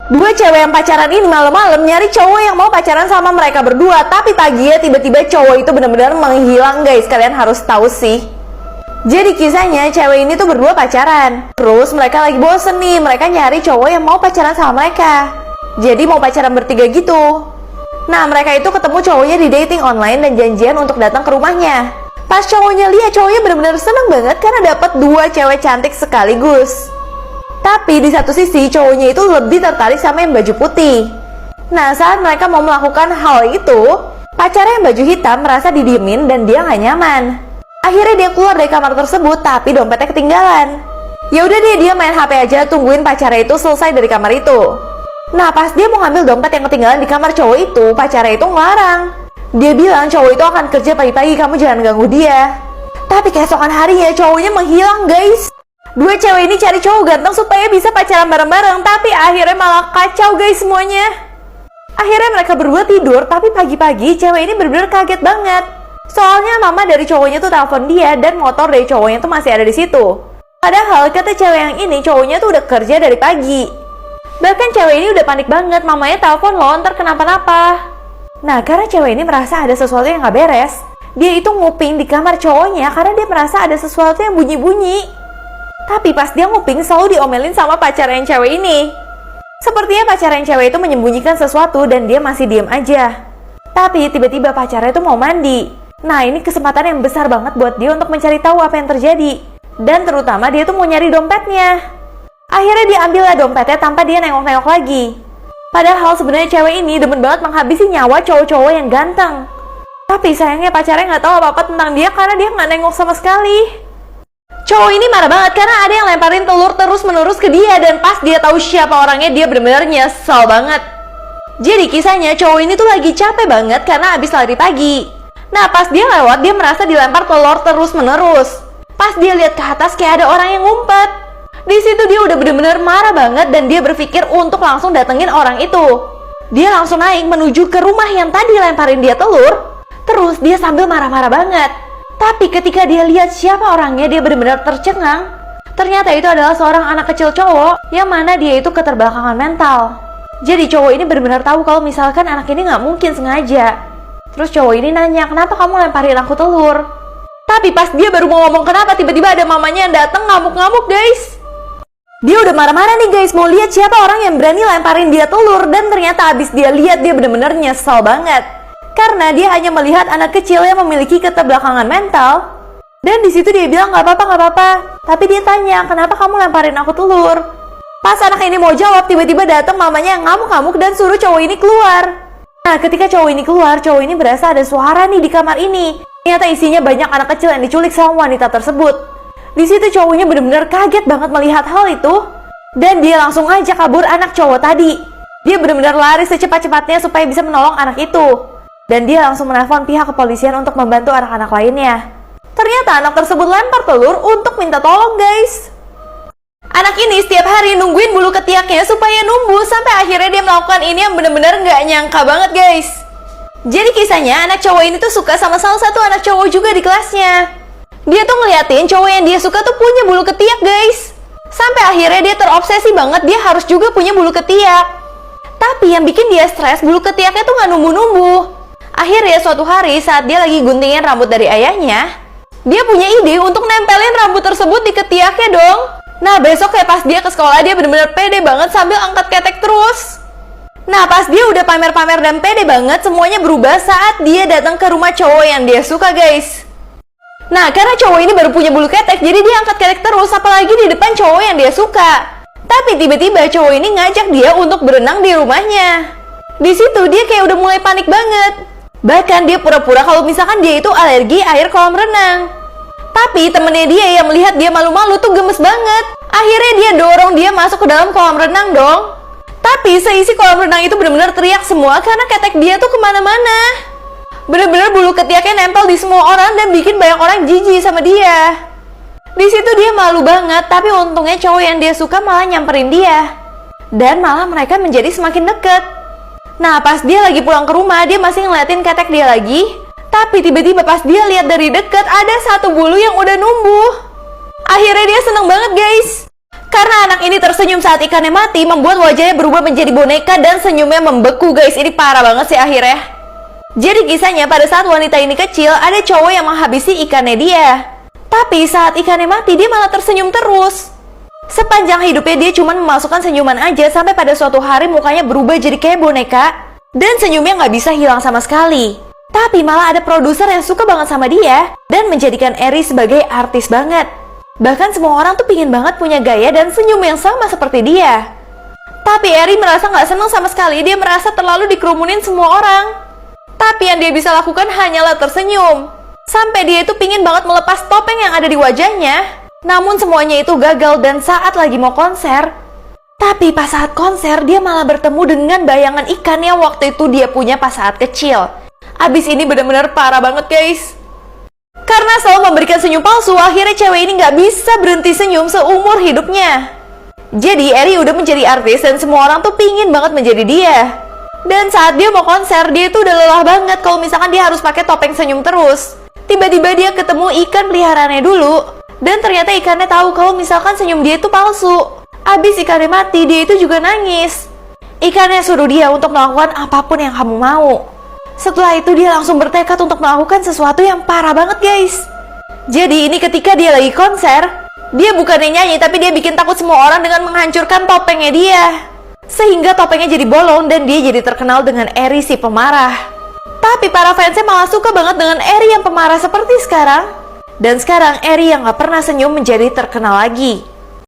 Dua cewek yang pacaran ini malam-malam nyari cowok yang mau pacaran sama mereka berdua. Tapi paginya tiba-tiba cowok itu benar-benar menghilang guys. Kalian harus tahu sih. Jadi kisahnya cewek ini tuh berdua pacaran. Terus mereka lagi bosen nih. Mereka nyari cowok yang mau pacaran sama mereka. Jadi mau pacaran bertiga gitu. Nah mereka itu ketemu cowoknya di dating online dan janjian untuk datang ke rumahnya. Pas cowoknya lihat, cowoknya benar-benar seneng banget karena dapat dua cewek cantik sekaligus. Tapi di satu sisi cowoknya itu lebih tertarik sama yang baju putih. Nah saat mereka mau melakukan hal itu, pacarnya yang baju hitam merasa didiemin dan dia gak nyaman. Akhirnya dia keluar dari kamar tersebut tapi dompetnya ketinggalan. Ya udah deh, dia main HP aja tungguin pacarnya itu selesai dari kamar itu. Nah pas dia mau ngambil dompet yang ketinggalan di kamar cowok itu, pacarnya itu ngelarang. Dia bilang cowok itu akan kerja pagi-pagi, kamu jangan ganggu dia. Tapi keesokan harinya cowoknya menghilang guys. Dua cewek ini cari cowok ganteng supaya bisa pacaran bareng-bareng, tapi akhirnya malah kacau guys semuanya. Akhirnya mereka berdua tidur, tapi pagi-pagi cewek ini benar-benar kaget banget. Soalnya mama dari cowoknya tuh telepon dia dan motor dari cowoknya tuh masih ada di situ. Padahal kata cewek yang ini cowoknya tuh udah kerja dari pagi. Bahkan cewek ini udah panik banget, mamanya telepon loh ntar kenapa-napa. Nah karena cewek ini merasa ada sesuatu yang gak beres, dia itu nguping di kamar cowoknya karena dia merasa ada sesuatu yang bunyi-bunyi. Tapi pas dia nguping selalu diomelin sama pacar yang cewek ini. Sepertinya pacar yang cewek itu menyembunyikan sesuatu dan dia masih diem aja. Tapi tiba-tiba pacarnya itu mau mandi. Nah ini kesempatan yang besar banget buat dia untuk mencari tahu apa yang terjadi. Dan terutama dia tuh mau nyari dompetnya. Akhirnya dia ambillah dompetnya tanpa dia nengok-nengok lagi. Padahal sebenarnya cewek ini demen banget menghabisi nyawa cowok-cowok yang ganteng. Tapi sayangnya pacarnya nggak tahu apa-apa tentang dia karena dia nggak nengok sama sekali. Cowok ini marah banget karena ada yang lemparin telur terus-menerus ke dia. Dan pas dia tahu siapa orangnya, dia benar-benar nyesel banget. Jadi kisahnya cowok ini tuh lagi capek banget karena habis lari pagi. Nah pas dia lewat, dia merasa dilempar telur terus-menerus. Pas dia lihat ke atas kayak ada orang yang ngumpet. Di situ dia udah benar-benar marah banget dan dia berpikir untuk langsung datengin orang itu. Dia langsung naik menuju ke rumah yang tadi lemparin dia telur. Terus dia sambil marah-marah banget. Tapi ketika dia lihat siapa orangnya, dia benar-benar tercengang. Ternyata itu adalah seorang anak kecil cowok yang mana dia itu keterbelakangan mental. Jadi cowok ini benar-benar tahu kalau misalkan anak ini nggak mungkin sengaja. Terus cowok ini nanya, kenapa kamu lemparin aku telur? Tapi pas dia baru mau ngomong kenapa, tiba-tiba ada mamanya yang datang ngamuk-ngamuk guys. Dia udah marah-marah nih guys, mau lihat siapa orang yang berani lemparin dia telur. Dan ternyata abis dia lihat, dia benar-benar nyesel banget. Karena dia hanya melihat anak kecil yang memiliki keterbelakangan mental. Dan di situ dia bilang nggak apa-apa, nggak apa-apa. Tapi dia tanya, kenapa kamu lemparin aku telur? Pas anak ini mau jawab, tiba-tiba datang mamanya yang ngamuk-ngamuk dan suruh cowok ini keluar. Nah ketika cowok ini keluar, cowok ini berasa ada suara nih di kamar ini. Ternyata isinya banyak anak kecil yang diculik sama wanita tersebut. Di situ cowoknya benar-benar kaget banget melihat hal itu. Dan dia langsung aja kabur anak cowok tadi. Dia benar-benar lari secepat-cepatnya supaya bisa menolong anak itu. Dan dia langsung menelpon pihak kepolisian untuk membantu anak-anak lainnya. Ternyata anak tersebut lempar telur untuk minta tolong guys. Anak ini setiap hari nungguin bulu ketiaknya supaya numbuh. Sampai akhirnya dia melakukan ini yang benar-benar nggak nyangka banget guys. Jadi kisahnya anak cowok ini tuh suka sama salah satu anak cowok juga di kelasnya. Dia tuh ngeliatin cowok yang dia suka tuh punya bulu ketiak guys. Sampai akhirnya dia terobsesi banget, dia harus juga punya bulu ketiak. Tapi yang bikin dia stres, bulu ketiaknya tuh nggak numbuh-numbuh. Akhirnya suatu hari saat dia lagi guntingin rambut dari ayahnya, dia punya ide untuk nempelin rambut tersebut di ketiaknya dong. Nah besok kayak pas dia ke sekolah, dia bener-bener pede banget sambil angkat ketek terus. Nah pas dia udah pamer-pamer dan pede banget, semuanya berubah saat dia datang ke rumah cowok yang dia suka guys. Nah karena cowok ini baru punya bulu ketek, jadi dia angkat ketek terus, apalagi di depan cowok yang dia suka. Tapi tiba-tiba cowok ini ngajak dia untuk berenang di rumahnya. Di situ dia kayak udah mulai panik banget. Bahkan dia pura-pura kalau misalkan dia itu alergi air kolam renang. Tapi temennya dia yang melihat dia malu-malu tuh gemes banget. Akhirnya dia dorong dia masuk ke dalam kolam renang dong. Tapi seisi kolam renang itu benar-benar teriak semua karena ketek dia tuh kemana-mana. Bener-bener bulu ketiaknya nempel di semua orang dan bikin banyak orang jijik sama dia. Di situ dia malu banget, tapi untungnya cowok yang dia suka malah nyamperin dia. Dan malah mereka menjadi semakin deket. Nah pas dia lagi pulang ke rumah, dia masih ngeliatin ketek dia lagi. Tapi tiba-tiba pas dia lihat dari deket, ada satu bulu yang udah numbuh. Akhirnya dia seneng banget guys. Karena anak ini tersenyum saat ikannya mati, membuat wajahnya berubah menjadi boneka dan senyumnya membeku guys. Ini parah banget sih akhirnya. Jadi kisahnya pada saat wanita ini kecil, ada cowok yang menghabisi ikannya dia. Tapi saat ikannya mati, dia malah tersenyum terus. Sepanjang hidupnya dia cuma memasukkan senyuman aja, sampai pada suatu hari mukanya berubah jadi kayak boneka. Dan senyumnya nggak bisa hilang sama sekali. Tapi malah ada produser yang suka banget sama dia dan menjadikan Eri sebagai artis banget. Bahkan semua orang tuh pingin banget punya gaya dan senyum yang sama seperti dia. Tapi Eri merasa nggak senang sama sekali, dia merasa terlalu dikerumunin semua orang. Tapi yang dia bisa lakukan hanyalah tersenyum. Sampai dia itu pingin banget melepas topeng yang ada di wajahnya. Namun semuanya itu gagal dan saat lagi mau konser. Tapi pas saat konser dia malah bertemu dengan bayangan ikan yang waktu itu dia punya pas saat kecil. Abis ini benar-benar parah banget guys. Karena selalu memberikan senyum palsu, akhirnya cewek ini nggak bisa berhenti senyum seumur hidupnya. Jadi Eri udah menjadi artis dan semua orang tuh pingin banget menjadi dia. Dan saat dia mau konser, dia tuh udah lelah banget kalau misalkan dia harus pakai topeng senyum terus. Tiba-tiba dia ketemu ikan peliharaannya dulu. Dan ternyata ikannya tahu kalau misalkan senyum dia itu palsu. Abis ikannya mati, dia itu juga nangis. Ikannya suruh dia untuk melakukan apapun yang kamu mau. Setelah itu dia langsung bertekad untuk melakukan sesuatu yang parah banget guys. Jadi ini ketika dia lagi konser, dia bukannya nyanyi tapi dia bikin takut semua orang dengan menghancurkan topengnya dia. Sehingga topengnya jadi bolong dan dia jadi terkenal dengan Eri si pemarah. Tapi para fansnya malah suka banget dengan Eri yang pemarah seperti sekarang. Dan sekarang Eri yang gak pernah senyum menjadi terkenal lagi.